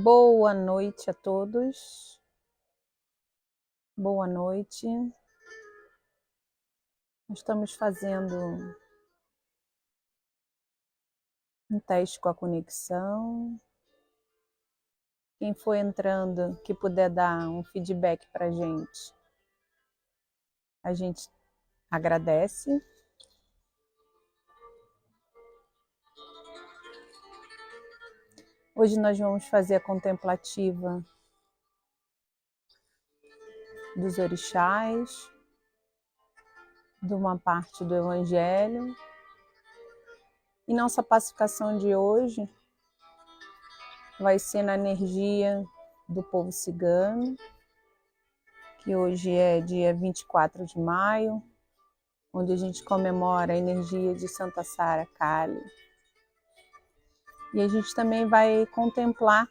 Boa noite a todos. Boa noite. Estamos fazendo um teste com a conexão. Quem for entrando, que puder dar um feedback para a gente agradece. Hoje nós vamos fazer a contemplativa dos orixás, de uma parte do Evangelho. E nossa pacificação de hoje vai ser na energia do povo cigano, que hoje é dia 24 de maio, onde a gente comemora a energia de Santa Sara Kali. E a gente também vai contemplar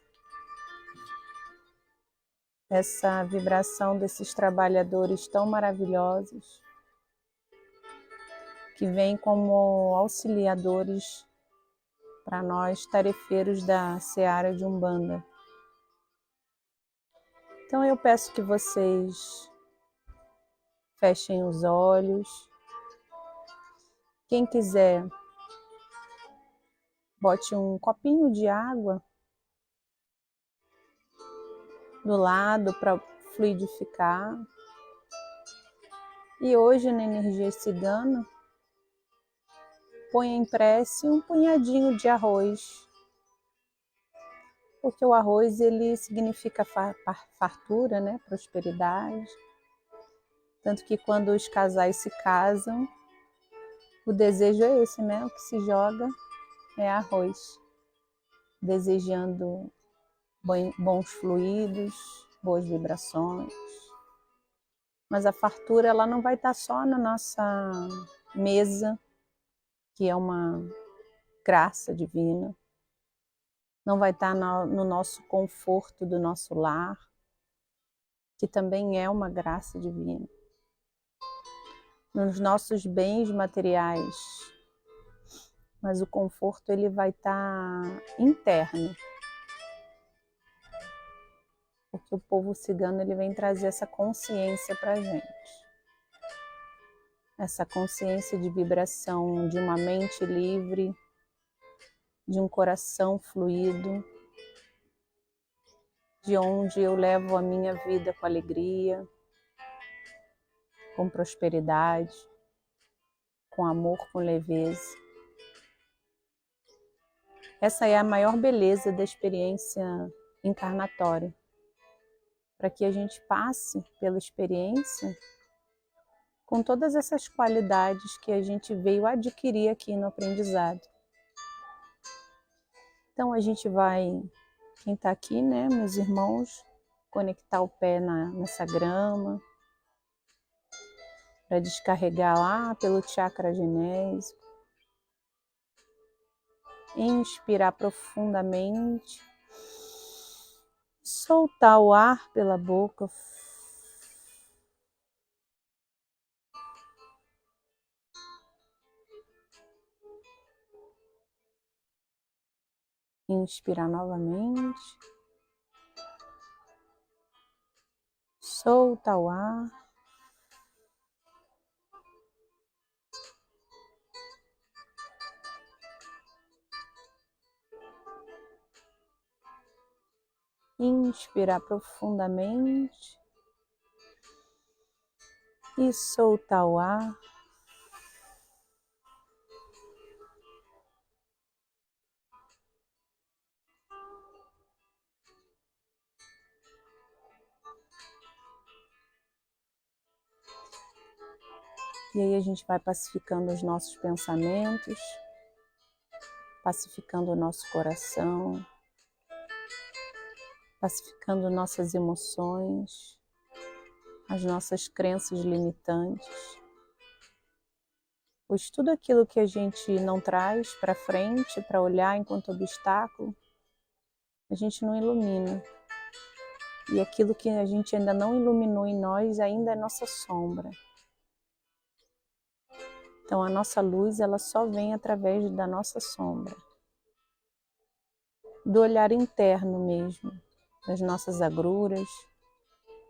essa vibração desses trabalhadores tão maravilhosos, que vêm como auxiliadores para nós, tarefeiros da Seara de Umbanda. Então eu peço que vocês fechem os olhos. Quem quiser, bote um copinho de água do lado para fluidificar. E hoje, na energia cigana, põe em prece um punhadinho de arroz, porque o arroz ele significa fartura, né? Prosperidade. Tanto que quando os casais se casam, o desejo é esse, né? O que se joga é arroz, desejando bons fluidos, boas vibrações. Mas a fartura ela não vai estar só na nossa mesa, que é uma graça divina. Não vai estar no nosso conforto do nosso lar, que também é uma graça divina. Nos nossos bens materiais, mas o conforto ele vai estar interno. Porque o povo cigano ele vem trazer essa consciência para a gente. Essa consciência de vibração, de uma mente livre, de um coração fluido, de onde eu levo a minha vida com alegria, com prosperidade, com amor, com leveza. Essa é a maior beleza da experiência encarnatória, para que a gente passe pela experiência com todas essas qualidades que a gente veio adquirir aqui no aprendizado. Então a gente vai, quem está aqui, né, meus irmãos, conectar o pé nessa grama, para descarregar lá pelo chakra genésico. Inspirar profundamente, soltar o ar pela boca. Inspirar novamente, soltar o ar. Inspirar profundamente e soltar o ar. E aí a gente vai pacificando os nossos pensamentos, pacificando o nosso coração, pacificando nossas emoções, as nossas crenças limitantes. Pois tudo aquilo que a gente não traz para frente, para olhar enquanto obstáculo, a gente não ilumina. E aquilo que a gente ainda não iluminou em nós ainda é nossa sombra. Então a nossa luz ela só vem através da nossa sombra. do olhar interno mesmo, das nossas agruras,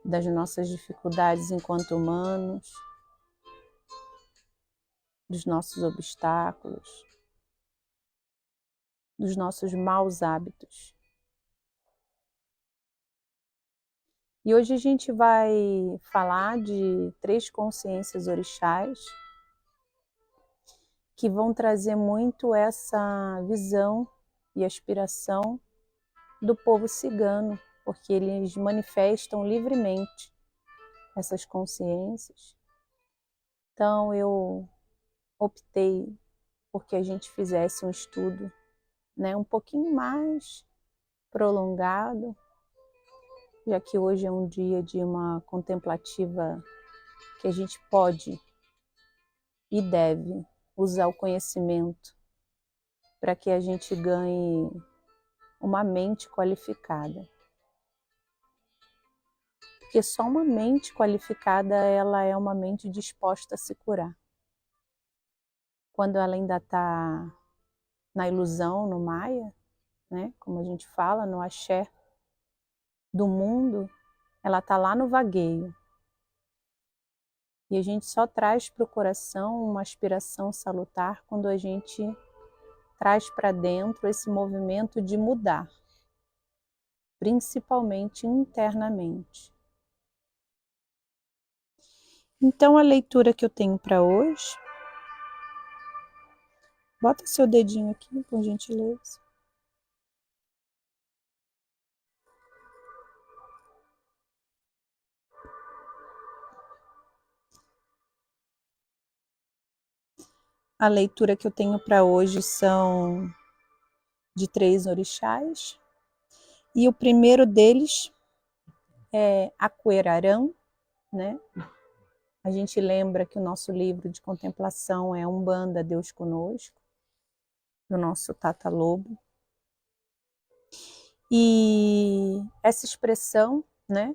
das nossas dificuldades enquanto humanos, dos nossos obstáculos, dos nossos maus hábitos. E hoje a gente vai falar de 3 consciências orixás que vão trazer muito essa visão e aspiração do povo cigano, porque eles manifestam livremente essas consciências. Então eu optei por que a gente fizesse um estudo, né, um pouquinho mais prolongado, já que hoje é um dia de uma contemplativa que a gente pode e deve usar o conhecimento para que a gente ganhe uma mente qualificada. Porque só uma mente qualificada, ela é uma mente disposta a se curar. Quando ela ainda está na ilusão, no Maya, né, como a gente fala, no axé do mundo, ela está lá no vagueio. E a gente só traz para o coração uma aspiração salutar quando a gente traz para dentro esse movimento de mudar, principalmente internamente. Então a leitura que eu tenho para hoje, bota seu dedinho aqui, por gentileza. A leitura que eu tenho para hoje são de 3 orixás. E o primeiro deles é Aquerarã, né? A gente lembra que o nosso livro de contemplação é Umbanda, Deus Conosco, do nosso Tata Lobo. E essa expressão, né?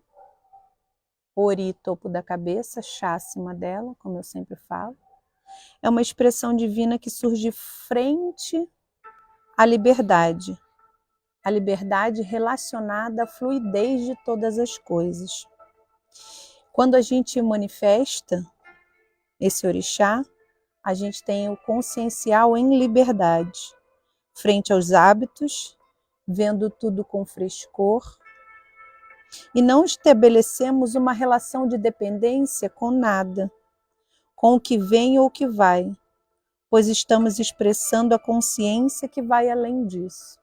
Ori, topo da cabeça, chá acima dela, como eu sempre falo, é uma expressão divina que surge frente à liberdade. A liberdade relacionada à fluidez de todas as coisas. Quando a gente manifesta esse orixá, a gente tem o consciencial em liberdade, frente aos hábitos, vendo tudo com frescor, e não estabelecemos uma relação de dependência com nada, com o que vem ou o que vai, pois estamos expressando a consciência que vai além disso.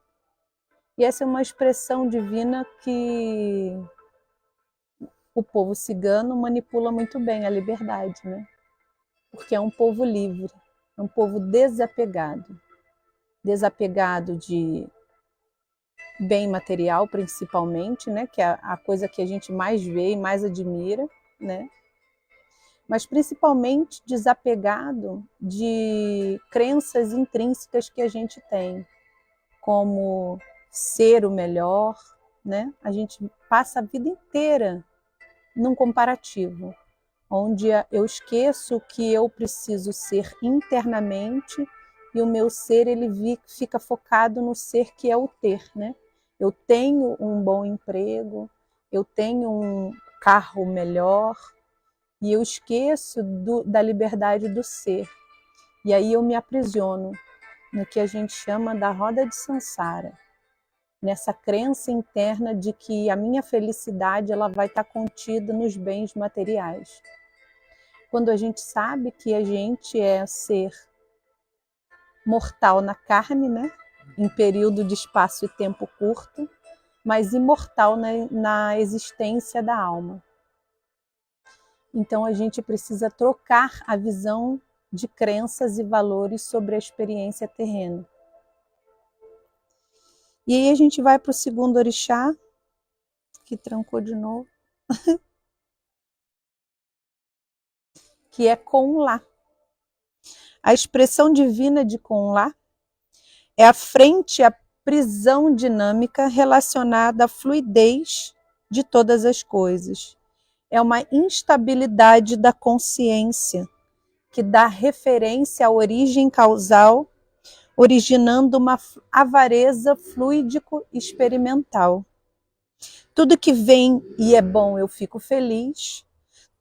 E essa é uma expressão divina que o povo cigano manipula muito bem, a liberdade, né? Porque é um povo livre, é um povo desapegado. Desapegado de bem material, principalmente, né? Que é a coisa que a gente mais vê e mais admira, né? Mas principalmente desapegado de crenças intrínsecas que a gente tem, como ser o melhor, né? A gente passa a vida inteira num comparativo, onde eu esqueço que eu preciso ser internamente e o meu ser ele fica focado no ser que é o ter, né? Eu tenho um bom emprego, eu tenho um carro melhor e eu esqueço da liberdade do ser. E aí eu me aprisiono no que a gente chama da roda de Sansara, nessa crença interna de que a minha felicidade ela vai estar contida nos bens materiais. Quando a gente sabe que a gente é ser mortal na carne, né? Em período de espaço e tempo curto, mas imortal na existência da alma. Então a gente precisa trocar a visão de crenças e valores sobre a experiência terrena. E aí a gente vai para o segundo orixá, que trancou de novo, que é Conlá. A expressão divina de Conlá é a frente à prisão dinâmica relacionada à fluidez de todas as coisas. É uma instabilidade da consciência que dá referência à origem causal originando uma avareza fluídico-experimental. Tudo que vem e é bom eu fico feliz,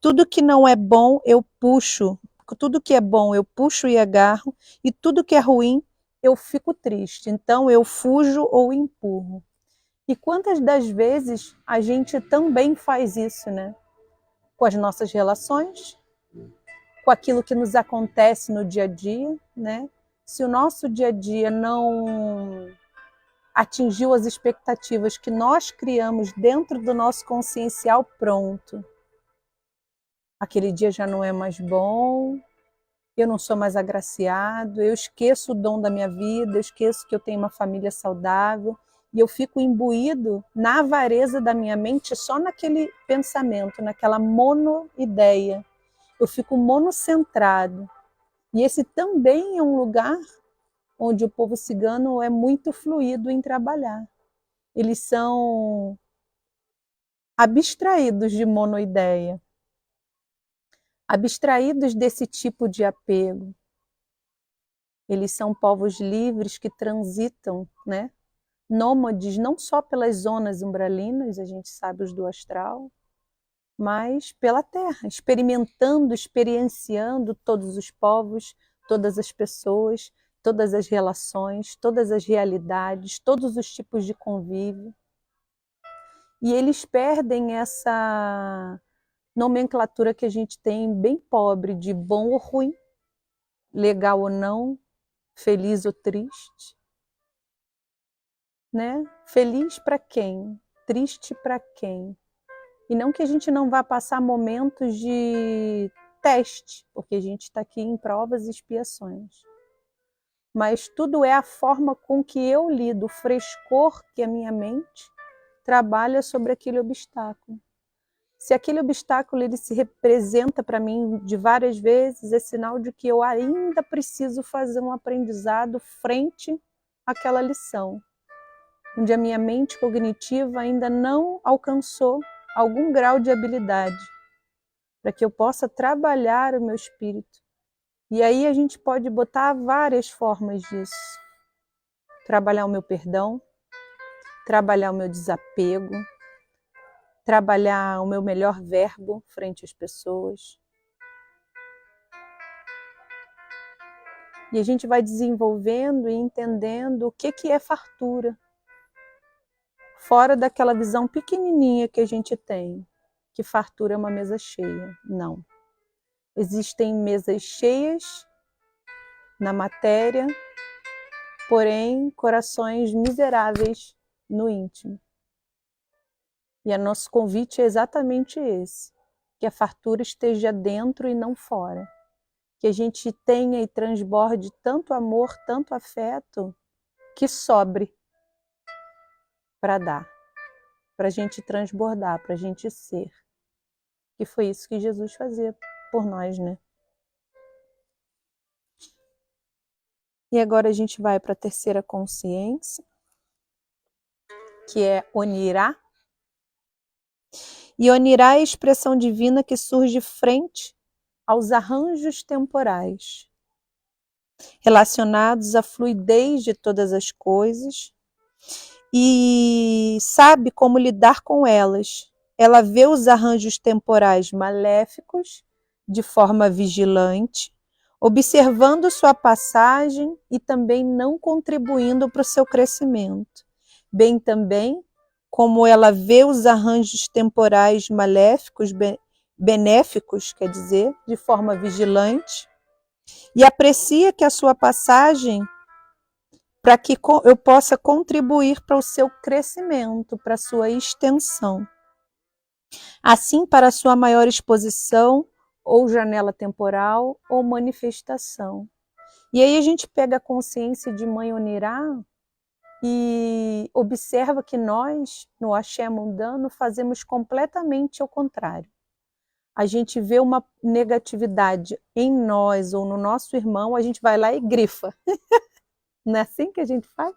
tudo que não é bom eu puxo, tudo que é bom eu puxo e agarro, e tudo que é ruim eu fico triste, então eu fujo ou empurro. E quantas das vezes a gente também faz isso, né? Com as nossas relações, com aquilo que nos acontece no dia a dia, né? Se o nosso dia a dia não atingiu as expectativas que nós criamos dentro do nosso consciencial, pronto. Aquele dia já não é mais bom, eu não sou mais agraciado, eu esqueço o dom da minha vida, eu esqueço que eu tenho uma família saudável, e eu fico imbuído na avareza da minha mente só naquele pensamento, naquela monoideia. Eu fico monocentrado. E esse também é um lugar onde o povo cigano é muito fluido em trabalhar. Eles são abstraídos de monoideia, abstraídos desse tipo de apego. Eles são povos livres que transitam, né? Nômades, não só pelas zonas umbralinas, a gente sabe os do astral, mas pela Terra, experimentando, experienciando todos os povos, todas as pessoas, todas as relações, todas as realidades, todos os tipos de convívio. E eles perdem essa nomenclatura que a gente tem bem pobre de bom ou ruim, legal ou não, feliz ou triste, né? Feliz para quem? Triste para quem? E não que a gente não vá passar momentos de teste, porque a gente está aqui em provas e expiações. Mas tudo é a forma com que eu lido, o frescor que a minha mente trabalha sobre aquele obstáculo. Se aquele obstáculo ele se representa para mim de várias vezes, é sinal de que eu ainda preciso fazer um aprendizado frente àquela lição, onde a minha mente cognitiva ainda não alcançou algum grau de habilidade, para que eu possa trabalhar o meu espírito. E aí a gente pode botar várias formas disso. Trabalhar o meu perdão, trabalhar o meu desapego, trabalhar o meu melhor verbo frente às pessoas. E a gente vai desenvolvendo e entendendo o que é fartura, fora daquela visão pequenininha que a gente tem, que fartura é uma mesa cheia. Não. Existem mesas cheias na matéria, porém corações miseráveis no íntimo. E o nosso convite é exatamente esse, que a fartura esteja dentro e não fora. Que a gente tenha e transborde tanto amor, tanto afeto, que sobre para dar, para a gente transbordar, para a gente ser. Que foi isso que Jesus fazia por nós, né? E agora a gente vai para a terceira consciência, que é Onirá. E Onirá é a expressão divina que surge frente aos arranjos temporais, relacionados à fluidez de todas as coisas, e sabe como lidar com elas. Ela vê os arranjos temporais maléficos de forma vigilante, observando sua passagem e também não contribuindo para o seu crescimento. Bem também como ela vê os arranjos temporais maléficos, benéficos, quer dizer, de forma vigilante, e aprecia que a sua passagem, para que eu possa contribuir para o seu crescimento, para a sua extensão. Assim, para a sua maior exposição, ou janela temporal, ou manifestação. E aí a gente pega a consciência de Mãe Onirá e observa que nós, no axé mundano, fazemos completamente ao contrário. A gente vê uma negatividade em nós ou no nosso irmão, a gente vai lá e grifa. Não é assim que a gente faz?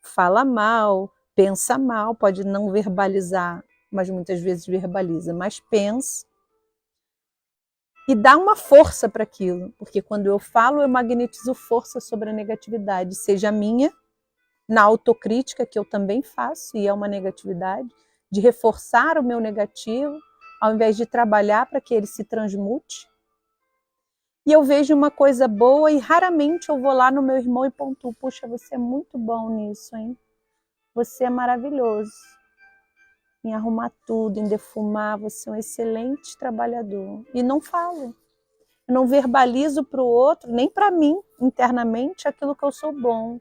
Fala mal, pensa mal, pode não verbalizar, mas muitas vezes verbaliza, mas pensa. e dá uma força para aquilo, porque quando eu falo, eu magnetizo força sobre a negatividade, seja minha, na autocrítica, que eu também faço, e é uma negatividade, de reforçar o meu negativo, ao invés de trabalhar para que ele se transmute. E eu vejo uma coisa boa e raramente eu vou lá no meu irmão e pontuo, puxa, você é muito bom nisso, hein? Você é maravilhoso em arrumar tudo, em defumar, você é um excelente trabalhador. E não falo. Eu não verbalizo para o outro, nem para mim, internamente, aquilo que eu sou bom.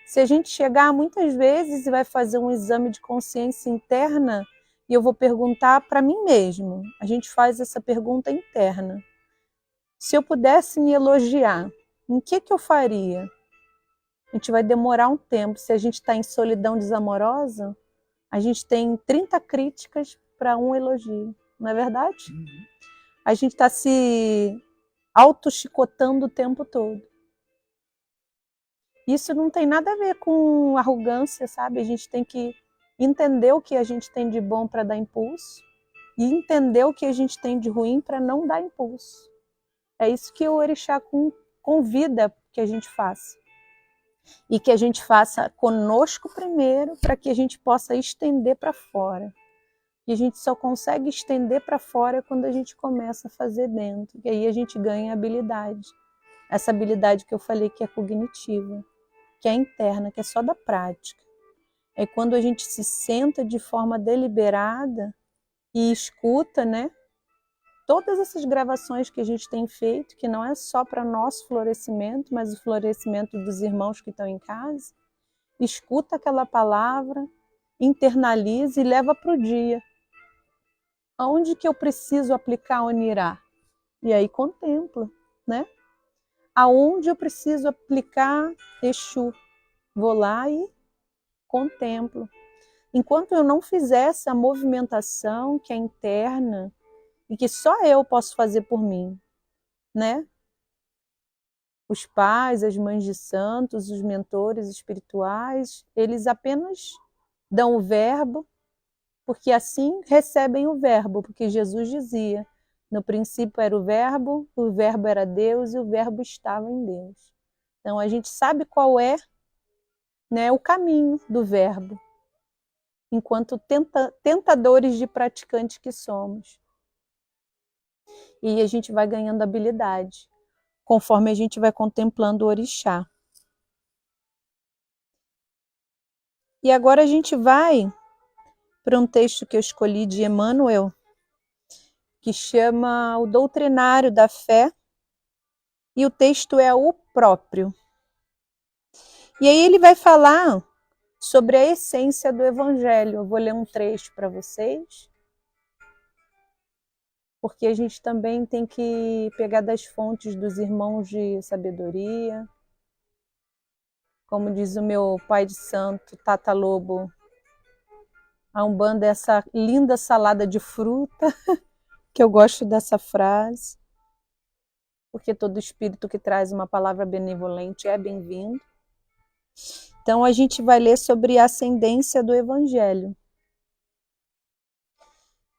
Se a gente chegar muitas vezes e vai fazer um exame de consciência interna, e eu vou perguntar para mim mesmo, a gente faz essa pergunta interna. Se eu pudesse me elogiar, em que eu faria? A gente vai demorar um tempo. Se a gente está em solidão desamorosa, a gente tem 30 críticas para um elogio, não é verdade? A gente está se auto-chicotando o tempo todo. Isso não tem nada a ver com arrogância, sabe? A gente tem que entender o que a gente tem de bom para dar impulso e entender o que a gente tem de ruim para não dar impulso. É isso que o Orixá convida que a gente faça. E que a gente faça conosco primeiro, para que a gente possa estender para fora. E a gente só consegue estender para fora quando a gente começa a fazer dentro. E aí a gente ganha habilidade. Essa habilidade que eu falei que é cognitiva, que é interna, que é só da prática. É quando a gente se senta de forma deliberada e escuta, né? Todas essas gravações que a gente tem feito, que não é só para nosso florescimento, mas o florescimento dos irmãos que estão em casa, escuta aquela palavra, internaliza e leva para o dia. Aonde que eu preciso aplicar Onirá? E aí contempla, né? Aonde eu preciso aplicar Exu? Vou lá e contemplo. Enquanto eu não fizer essa movimentação que é interna e que só eu posso fazer por mim, né? Os pais, as mães de santos, os mentores espirituais, eles apenas dão o verbo, porque assim recebem o verbo, porque Jesus dizia, no princípio era o verbo era Deus e o verbo estava em Deus. Então a gente sabe qual é, né, o caminho do verbo, enquanto tentadores de praticante que somos. E a gente vai ganhando habilidade, conforme a gente vai contemplando o Orixá. E agora a gente vai para um texto que eu escolhi de Emmanuel, que chama O Doutrinário da Fé, e o texto é o próprio. E aí ele vai falar sobre a essência do Evangelho. Eu vou ler um trecho para vocês, porque a gente também tem que pegar das fontes dos irmãos de sabedoria. Como diz o meu pai de santo, Tata Lobo, a Umbanda é essa linda salada de fruta, que eu gosto dessa frase, porque todo espírito que traz uma palavra benevolente é bem-vindo. Então a gente vai ler sobre a ascendência do Evangelho.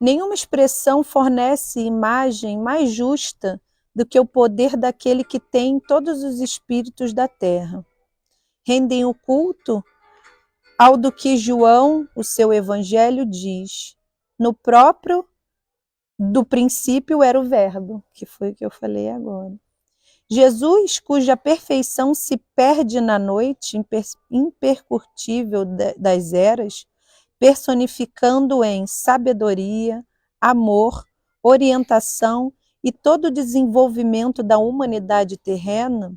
Nenhuma expressão fornece imagem mais justa do que o poder daquele que tem todos os espíritos da terra. Rendem o culto ao do que João, o seu Evangelho, diz. No próprio do princípio era o Verbo, que foi o que eu falei agora. Jesus, cuja perfeição se perde na noite impercurtível das eras, personificando em sabedoria, amor, orientação e todo o desenvolvimento da humanidade terrena,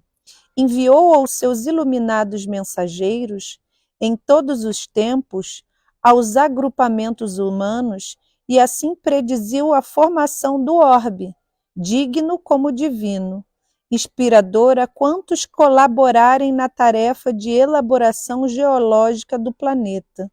enviou aos seus iluminados mensageiros, em todos os tempos, aos agrupamentos humanos e assim prediziu a formação do orbe, digno como divino, inspirador a quantos colaborarem na tarefa de elaboração geológica do planeta,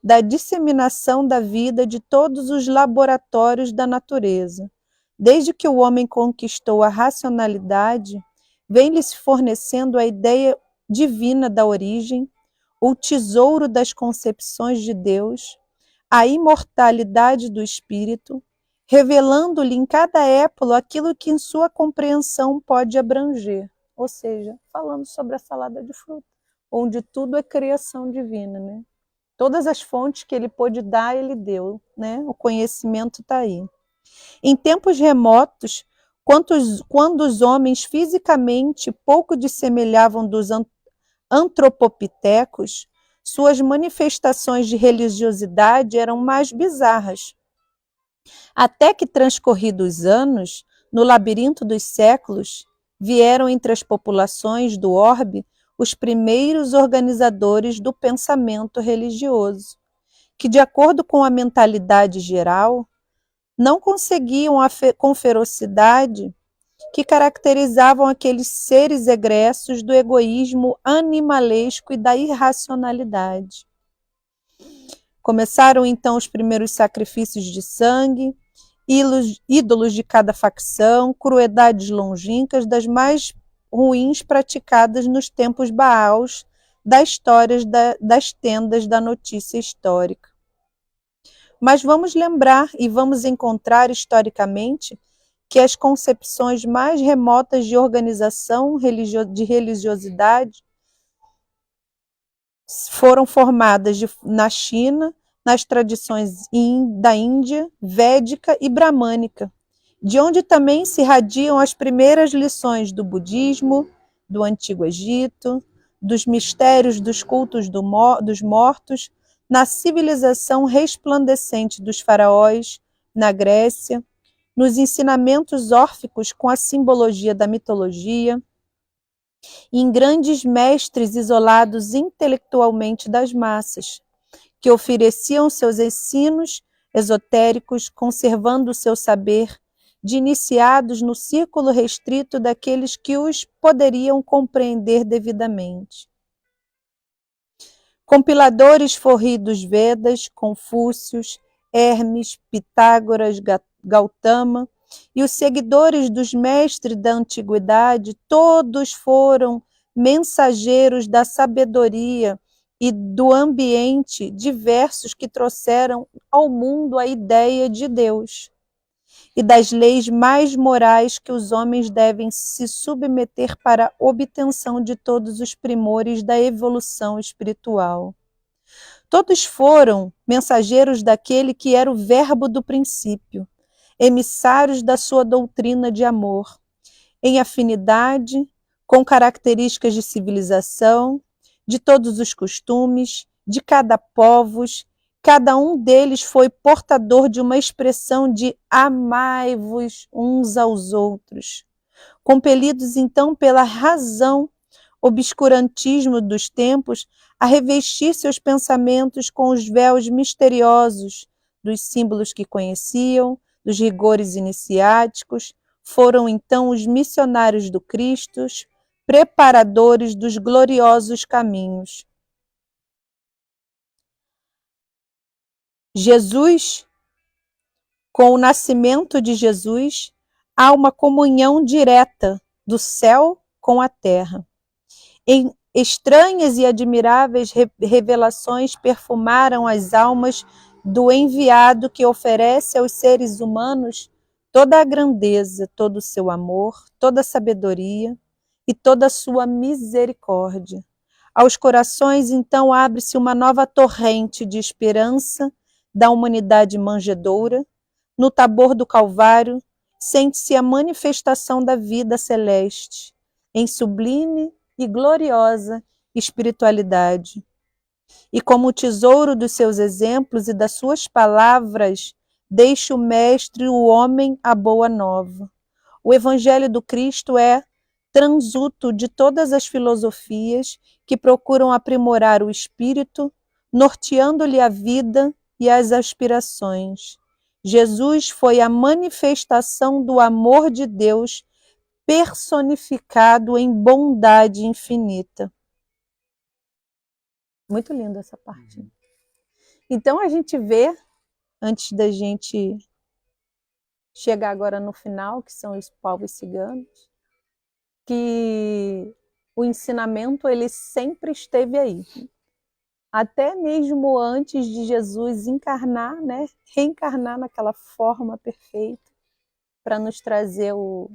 da disseminação da vida de todos os laboratórios da natureza. Desde que o homem conquistou a racionalidade, vem-lhes fornecendo a ideia divina da origem, o tesouro das concepções de Deus, a imortalidade do espírito, revelando-lhe em cada épolo aquilo que em sua compreensão pode abranger. Ou seja, falando sobre a salada de fruta, onde tudo é criação divina, né? Todas as fontes que ele pôde dar, ele deu, né? O conhecimento está aí. Em tempos remotos, quando os homens fisicamente pouco dissemelhavam dos antropopitecos, suas manifestações de religiosidade eram mais bizarras. Até que, transcorridos anos, no labirinto dos séculos, vieram entre as populações do orbe os primeiros organizadores do pensamento religioso, que, de acordo com a mentalidade geral, não conseguiam com ferocidade que caracterizavam aqueles seres egressos do egoísmo animalesco e da irracionalidade. Começaram então os primeiros sacrifícios de sangue, ídolos de cada facção, crueldades longínquas das mais ruins praticadas nos tempos baals das histórias das tendas da notícia histórica. Mas vamos lembrar e vamos encontrar historicamente que as concepções mais remotas de organização de religiosidade foram formadas na China, nas tradições da Índia, védica e bramânica, de onde também se irradiam as primeiras lições do budismo, do Antigo Egito, dos mistérios dos cultos dos mortos, na civilização resplandecente dos faraós, na Grécia, nos ensinamentos órficos com a simbologia da mitologia, em grandes mestres isolados intelectualmente das massas, que ofereciam seus ensinos esotéricos, conservando o seu saber, de iniciados no círculo restrito daqueles que os poderiam compreender devidamente. Compiladores forri dos Vedas, Confúcios, Hermes, Pitágoras, Gautama, e os seguidores dos mestres da antiguidade, todos foram mensageiros da sabedoria e do ambiente diversos que trouxeram ao mundo a ideia de Deus e das leis mais morais que os homens devem se submeter para a obtenção de todos os primores da evolução espiritual. Todos foram mensageiros daquele que era o verbo do princípio, emissários da sua doutrina de amor, em afinidade, com características de civilização, de todos os costumes, de cada povos, cada um deles foi portador de uma expressão de amai-vos uns aos outros. Compelidos então pela razão, obscurantismo dos tempos, a revestir seus pensamentos com os véus misteriosos dos símbolos que conheciam, dos rigores iniciáticos, foram então os missionários do Cristo, preparadores dos gloriosos caminhos. Jesus, com o nascimento de Jesus, há uma comunhão direta do céu com a terra. Em estranhas e admiráveis revelações perfumaram as almas do enviado que oferece aos seres humanos toda a grandeza, todo o seu amor, toda a sabedoria e toda a sua misericórdia. Aos corações, então, abre-se uma nova torrente de esperança da humanidade manjedoura. No tabor do Calvário, sente-se a manifestação da vida celeste, em sublime e gloriosa espiritualidade. E como o tesouro dos seus exemplos e das suas palavras, deixa o Mestre, o homem, a boa nova. O Evangelho do Cristo é transuto de todas as filosofias que procuram aprimorar o espírito, norteando-lhe a vida e as aspirações. Jesus foi a manifestação do amor de Deus personificado em bondade infinita. Muito linda essa parte. Então a gente vê, antes da gente chegar agora no final, que são os povos ciganos, que o ensinamento ele sempre esteve aí. até mesmo antes de Jesus encarnar, né, reencarnar naquela forma perfeita, para nos trazer o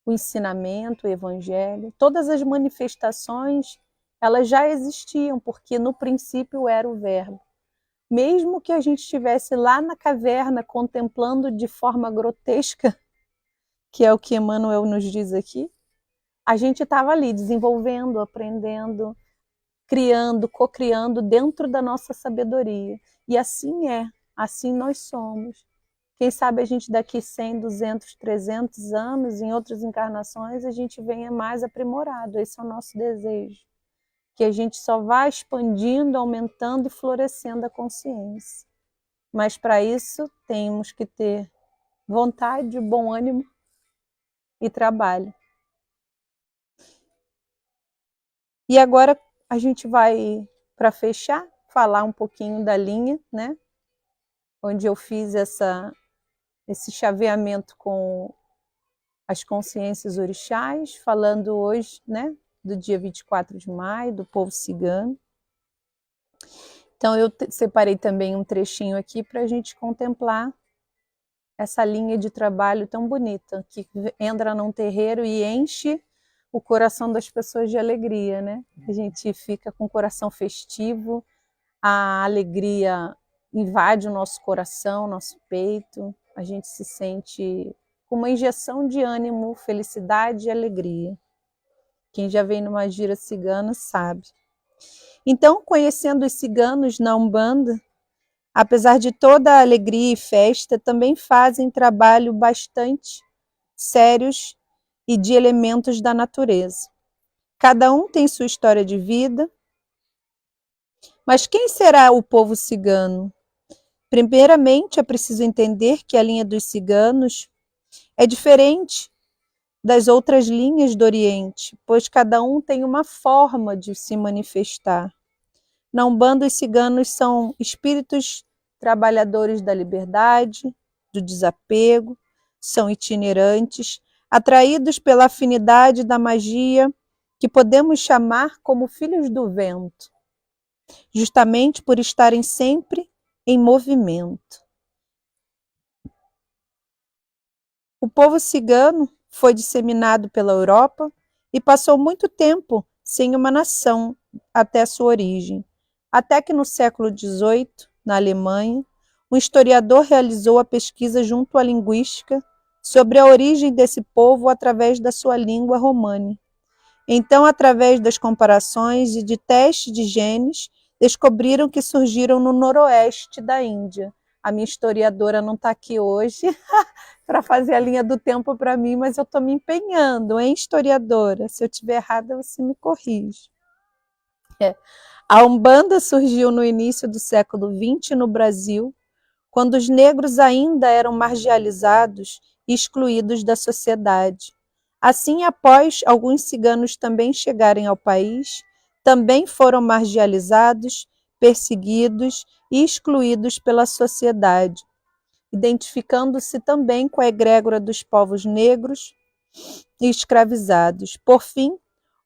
ensinamento, o evangelho. Todas as manifestações, elas já existiam, porque no princípio era o verbo. Mesmo que a gente estivesse lá na caverna contemplando de forma grotesca, que é o que Emmanuel nos diz aqui, a gente estava ali desenvolvendo, aprendendo, criando, cocriando dentro da nossa sabedoria. E assim nós somos. Quem sabe a gente daqui 100, 200, 300 anos, em outras encarnações, a gente venha mais aprimorado. Esse é o nosso desejo. Que a gente só vá expandindo, aumentando e florescendo a consciência. Mas para isso temos que ter vontade, bom ânimo e trabalho. E agora a gente vai, para fechar, falar um pouquinho da linha, né? Onde eu fiz esse chaveamento com as consciências orixás, falando hoje, né, do dia 24 de maio, do povo cigano. Então eu separei também um trechinho aqui para a gente contemplar essa linha de trabalho tão bonita, que entra num terreiro e enche o coração das pessoas de alegria, né? A gente fica com o coração festivo, a alegria invade o nosso coração, nosso peito, a gente se sente com uma injeção de ânimo, felicidade e alegria. Quem já veio numa gira cigana sabe. Então, conhecendo os ciganos na Umbanda, apesar de toda a alegria e festa, também fazem trabalho bastante sérios e de elementos da natureza. Cada um tem sua história de vida. Mas quem será o povo cigano? Primeiramente, é preciso entender que a linha dos ciganos é diferente das outras linhas do Oriente, pois cada um tem uma forma de se manifestar. Na Umbanda, os ciganos são espíritos trabalhadores da liberdade, do desapego, são itinerantes, atraídos pela afinidade da magia, que podemos chamar como filhos do vento, justamente por estarem sempre em movimento. O povo cigano foi disseminado pela Europa e passou muito tempo sem uma nação até sua origem, até que no século XVIII, na Alemanha, um historiador realizou a pesquisa junto à linguística sobre a origem desse povo através da sua língua romani. Então, através das comparações e de testes de genes, descobriram que surgiram no noroeste da Índia. A minha historiadora não está aqui hoje para fazer a linha do tempo para mim, mas eu estou me empenhando, hein, historiadora? Se eu estiver errada, você me corrige. A Umbanda surgiu no início do século XX no Brasil, quando os negros ainda eram marginalizados e excluídos da sociedade. Assim, após alguns ciganos também chegarem ao país, também foram marginalizados, perseguidos e excluídos pela sociedade, identificando-se também com a egrégora dos povos negros e escravizados. Por fim,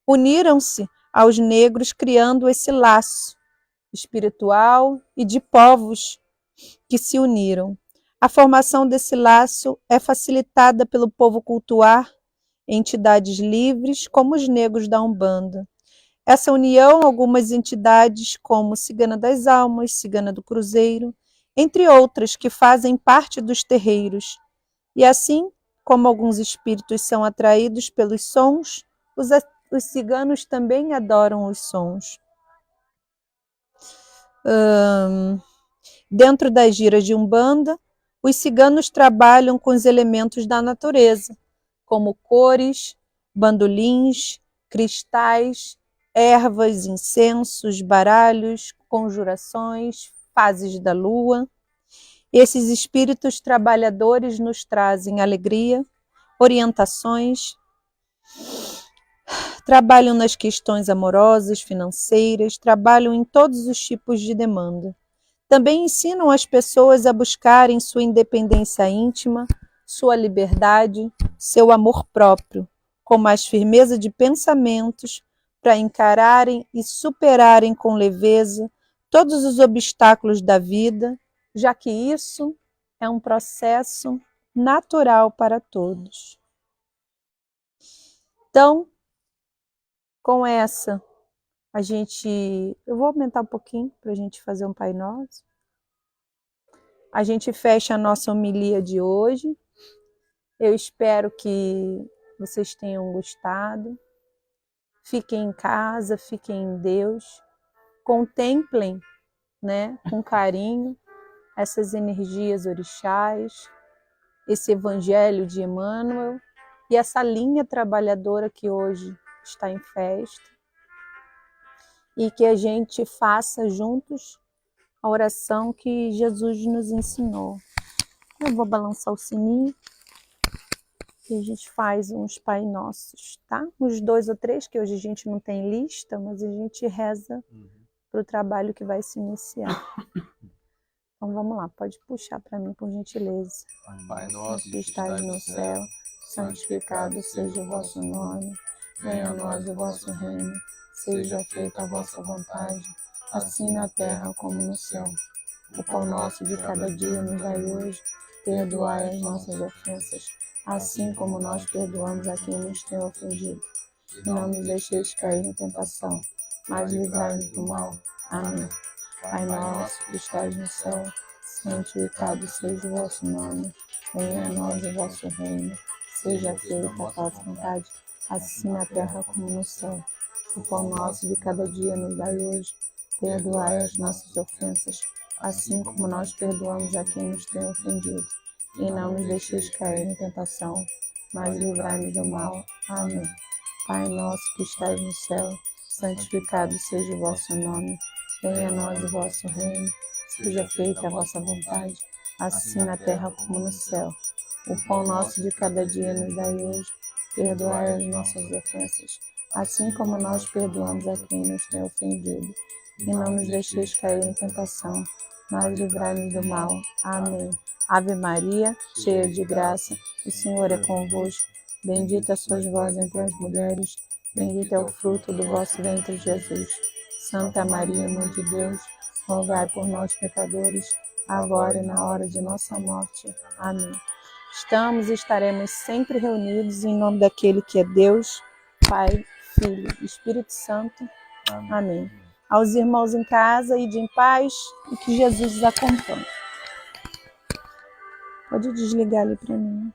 uniram-se aos negros, criando esse laço espiritual e de povos que se uniram. A formação desse laço é facilitada pelo povo cultuar entidades livres, como os negros da Umbanda. Essa união, algumas entidades como Cigana das Almas, Cigana do Cruzeiro, entre outras que fazem parte dos terreiros. E assim como alguns espíritos são atraídos pelos sons, os ciganos também adoram os sons. Dentro das giras de Umbanda, os ciganos trabalham com os elementos da natureza, como cores, bandolins, cristais, ervas, incensos, baralhos, conjurações, fases da lua. Esses espíritos trabalhadores nos trazem alegria, orientações, trabalham nas questões amorosas, financeiras, trabalham em todos os tipos de demanda. Também ensinam as pessoas a buscarem sua independência íntima, sua liberdade, seu amor próprio, com mais firmeza de pensamentos, para encararem e superarem com leveza todos os obstáculos da vida, já que isso é um processo natural para todos. Então, com essa, eu vou aumentar um pouquinho para a gente fazer um Pai Nosso. A gente fecha a nossa homilia de hoje. Eu espero que vocês tenham gostado. Fiquem em casa, fiquem em Deus. Contemplem, né, com carinho essas energias orixás, esse evangelho de Emmanuel e essa linha trabalhadora que hoje está em festa. E que a gente faça juntos a oração que Jesus nos ensinou. Eu vou balançar o sininho e a gente faz uns Pai Nossos, tá? Uns 2 ou 3, que hoje a gente não tem lista, mas a gente reza para o trabalho que vai se iniciar. Então vamos lá, pode puxar para mim, por gentileza. Pai nosso que estás no céu, santificado seja o vosso nome. Venha a nós o vosso reino. Seja feita a vossa vontade, assim na terra como no céu. O pão nosso de cada dia nos dai hoje. Perdoai as nossas ofensas, assim como nós perdoamos a quem nos tem ofendido. E não nos deixeis cair em tentação, mas livrai-nos do mal. Amém. Pai nosso que estás no céu, santificado seja o vosso nome. Venha a nós o vosso reino. Seja feita a vossa vontade, assim na terra como no céu. O pão nosso de cada dia nos dai hoje. Perdoai as nossas ofensas, assim como nós perdoamos a quem nos tem ofendido. E não nos deixeis cair em tentação, mas livrai-nos do mal. Amém. Pai nosso que estais no céu, santificado seja o vosso nome. Venha a nós o vosso reino. Seja feita a vossa vontade, assim na terra como no céu. O pão nosso de cada dia nos dai hoje. Perdoai as nossas ofensas, assim como nós perdoamos a quem nos tem ofendido. E não nos deixeis cair em tentação, mas livrai-nos do mal. Amém. Ave Maria, cheia de graça, o Senhor é convosco. Bendita sois vós entre as mulheres, bendito é o fruto do vosso ventre, Jesus. Santa Maria, Mãe de Deus, rogai por nós, pecadores, agora e na hora de nossa morte. Amém. Estamos e estaremos sempre reunidos em nome daquele que é Deus, Pai, Filho e Espírito Santo. Amém. Aos irmãos em casa, ide em paz e que Jesus os acompanhe. Pode desligar ali para mim.